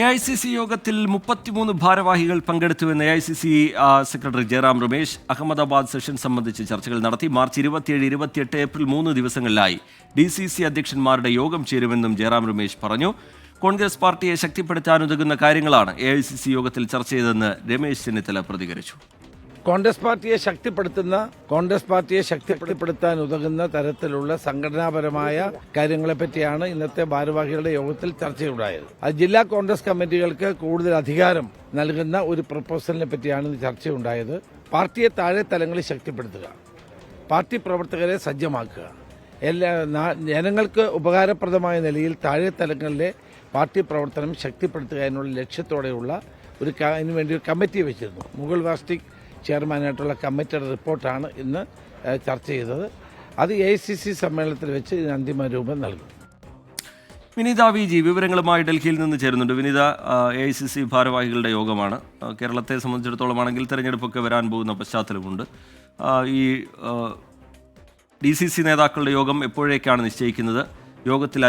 AICC യോഗത്തിൽ 33 ഭാരവാഹികൾ പങ്കെടുത്തുവെന്ന് AICC secretary Jairam Ramesh Ahmedabad session സംബന്ധിച്ച് ചർച്ചകൾ നടത്തി. മാർച്ച് 27, 28, ഏപ്രിൽ 3 ദിവസങ്ങളിലായി DCC അധ്യക്ഷന്മാരുടെ യോഗം ചേരുമെന്നും ജയറാം രമേശ് പറഞ്ഞു. കോൺഗ്രസ് പാർട്ടിയെ ശക്തിപ്പെടുത്താനുതകുന്ന കാര്യങ്ങളാണ് AICC യോഗത്തിൽ ചർച്ച ചെയ്തതെന്ന് രമേശ് ചെന്നിത്തല പ്രതികരിച്ചു. കോൺഗ്രസ് പാർട്ടിയെ ശക്തിപ്പെടുത്താൻ ഉതകുന്ന തരത്തിലുള്ള സംഘടനാപരമായ കാര്യങ്ങളെപ്പറ്റിയാണ് ഇന്നത്തെ ഭാരവാഹികളുടെ യോഗത്തിൽ ചർച്ചയുണ്ടായത്. ജില്ലാ കോൺഗ്രസ് കമ്മിറ്റികൾക്ക് കൂടുതൽ അധികാരം നൽകുന്ന ഒരു പ്രപ്പോസലിനെ പറ്റിയാണ് ചർച്ചയുണ്ടായത്. പാർട്ടിയെ താഴെ തലങ്ങളിൽ ശക്തിപ്പെടുത്തുക, പാർട്ടി പ്രവർത്തകരെ സജ്ജമാക്കുക, ജനങ്ങൾക്ക് ഉപകാരപ്രദമായ നിലയിൽ താഴെ തലങ്ങളിലെ പാർട്ടി പ്രവർത്തനം ശക്തിപ്പെടുത്തുക എന്നുള്ള ലക്ഷ്യത്തോടെയുള്ള അതിനുവേണ്ടി ഒരു കമ്മിറ്റി വെച്ചിരുന്നു. മുകുൾ വാസ്നിക് ചെയർമാനായിട്ടുള്ള കമ്മിറ്റിയുടെ റിപ്പോർട്ടാണ് ഇന്ന് ചർച്ച ചെയ്തത്. അത് AICC സമ്മേളനത്തിൽ വെച്ച് ഇതിന് അന്തിമ രൂപം നൽകും. വിനീത VG വിവരങ്ങളുമായി ഡൽഹിയിൽ നിന്ന് ചേരുന്നുണ്ട്. വിനീത, AICC ഭാരവാഹികളുടെ യോഗമാണ്. കേരളത്തെ സംബന്ധിച്ചിടത്തോളമാണെങ്കിൽ തെരഞ്ഞെടുപ്പൊക്കെ വരാൻ പോകുന്ന പശ്ചാത്തലമുണ്ട്. ഈ DCC നേതാക്കളുടെ യോഗം എപ്പോഴേക്കാണ് നിശ്ചയിക്കുന്നത്? യോഗത്തിൽ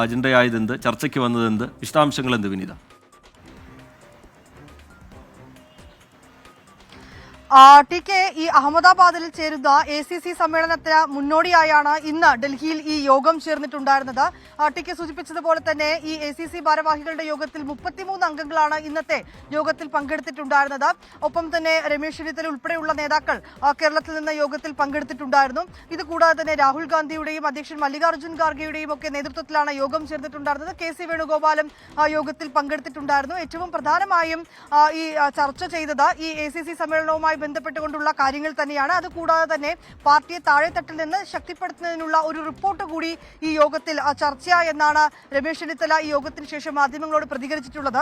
അജണ്ടയായതെന്ത്? ചർച്ചയ്ക്ക് വന്നതെന്ത്? വിശദാംശങ്ങൾ എന്ത് വിനീത? ഈ അഹമ്മദാബാദിൽ ചേരുന്ന ACC സമ്മേളനത്തിന് മുന്നോടിയായാണ് ഇന്ന് ഡൽഹിയിൽ ഈ യോഗം ചേർന്നിട്ടുണ്ടായിരുന്നത്. ടിക്ക് സൂചിപ്പിച്ചതുപോലെ തന്നെ ഈ ACC ഭാരവാഹികളുടെ യോഗത്തിൽ 33 അംഗങ്ങളാണ് ഇന്നത്തെ യോഗത്തിൽ പങ്കെടുത്തിട്ടുണ്ടായിരുന്നത്. ഒപ്പം തന്നെ രമേശ് ചെന്നിത്തല ഉൾപ്പെടെയുള്ള നേതാക്കൾ കേരളത്തിൽ നിന്ന് യോഗത്തിൽ പങ്കെടുത്തിട്ടുണ്ടായിരുന്നു. ഇതുകൂടാതെ തന്നെ രാഹുൽ ഗാന്ധിയുടെയും അധ്യക്ഷൻ മല്ലികാർജ്ജുൻ ഖാർഗെയുടെയും ഒക്കെ നേതൃത്വത്തിലാണ് യോഗം ചേർന്നിട്ടുണ്ടായിരുന്നത്. KC വേണുഗോപാലും യോഗത്തിൽ പങ്കെടുത്തിട്ടുണ്ടായിരുന്നു. ഏറ്റവും പ്രധാനമായും ഈ ചർച്ച ചെയ്തത് ഈ ACC സമ്മേളനവുമായി ബന്ധപ്പെട്ടുകൊണ്ടുള്ള കാര്യങ്ങൾ തന്നെയാണ്. അതുകൂടാതെ തന്നെ പാർട്ടിയെ താഴെത്തട്ടിൽ നിന്ന് ശക്തിപ്പെടുത്തുന്നതിനുള്ള ഒരു റിപ്പോർട്ട് കൂടി ഈ യോഗത്തിൽ ചർച്ച എന്നാണ് രമേശ് ചെന്നിത്തല ഈ യോഗത്തിന് ശേഷം മാധ്യമങ്ങളോട് പ്രതികരിച്ചിട്ടുള്ളത്.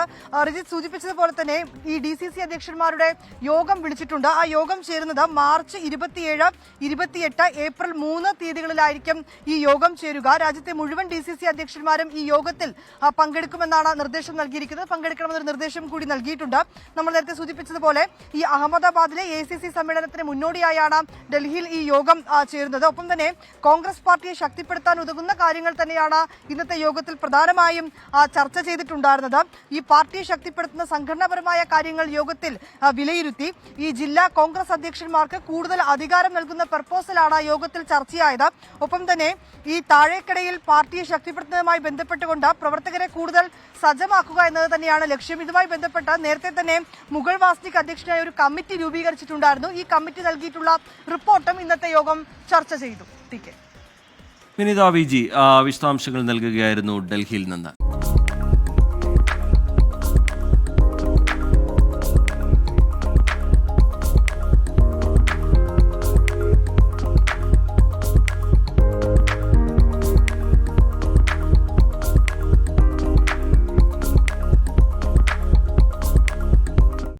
റിജിത്ത് സൂചിപ്പിച്ചതുപോലെ തന്നെ ഈ DCC അധ്യക്ഷന്മാരുടെ യോഗം വിളിച്ചിട്ടുണ്ട്. ആ യോഗം ചേരുന്നത് മാർച്ച് 27, 28, ഏപ്രിൽ 3 തീയതികളിലായിരിക്കും ഈ യോഗം ചേരുക. രാജ്യത്തെ മുഴുവൻ DCC അധ്യക്ഷന്മാരും ഈ യോഗത്തിൽ പങ്കെടുക്കുമെന്നാണ് നിർദ്ദേശം നൽകിയിരിക്കുന്നത്. പങ്കെടുക്കണമെന്നൊരു നിർദ്ദേശം കൂടി നൽകിയിട്ടുണ്ട്. നമ്മൾ നേരത്തെ സൂചിപ്പിച്ചതുപോലെ ഈ അഹമ്മദാബാദിലെ AICC സമ്മേളനത്തിന് മുന്നോടിയായാണ് ഡൽഹിയിൽ ഈ യോഗം ചേരുന്നത്. ഒപ്പം തന്നെ കോൺഗ്രസ് പാർട്ടിയെ ശക്തിപ്പെടുത്താൻ ഉതകുന്ന കാര്യങ്ങൾ തന്നെയാണ് ഇന്നത്തെ യോഗത്തിൽ പ്രധാനമായും ചർച്ച ചെയ്തിട്ടുണ്ടായിരുന്നത്. ഈ പാർട്ടിയെ ശക്തിപ്പെടുത്തുന്ന സംഘടനാപരമായ കാര്യങ്ങൾ യോഗത്തിൽ വിലയിരുത്തി. ഈ ജില്ലാ കോൺഗ്രസ് അധ്യക്ഷന്മാർക്ക് കൂടുതൽ അധികാരം നൽകുന്ന പ്രപ്പോസലാണ് യോഗത്തിൽ ചർച്ചയായത്. ഒപ്പം തന്നെ ഈ താഴേക്കടയിൽ പാർട്ടിയെ ശക്തിപ്പെടുത്തുന്നതുമായി ബന്ധപ്പെട്ടുകൊണ്ട് പ്രവർത്തകരെ കൂടുതൽ സജ്ജമാക്കുക എന്നത് തന്നെയാണ് ലക്ഷ്യം. ഇതുമായി ബന്ധപ്പെട്ട് നേരത്തെ തന്നെ മുകുൾ വാസ്നിക് അധ്യക്ഷനായ ഒരു കമ്മിറ്റി രൂപീകരിച്ചിട്ടുണ്ടായിരുന്നു. ഈ കമ്മിറ്റി നൽകിയിട്ടുള്ള റിപ്പോർട്ടും ഇന്നത്തെ യോഗം ചർച്ച ചെയ്തു. വിനീത VG വിശദാംശങ്ങൾ നൽകുകയായിരുന്നു ഡൽഹിയിൽ നിന്ന്.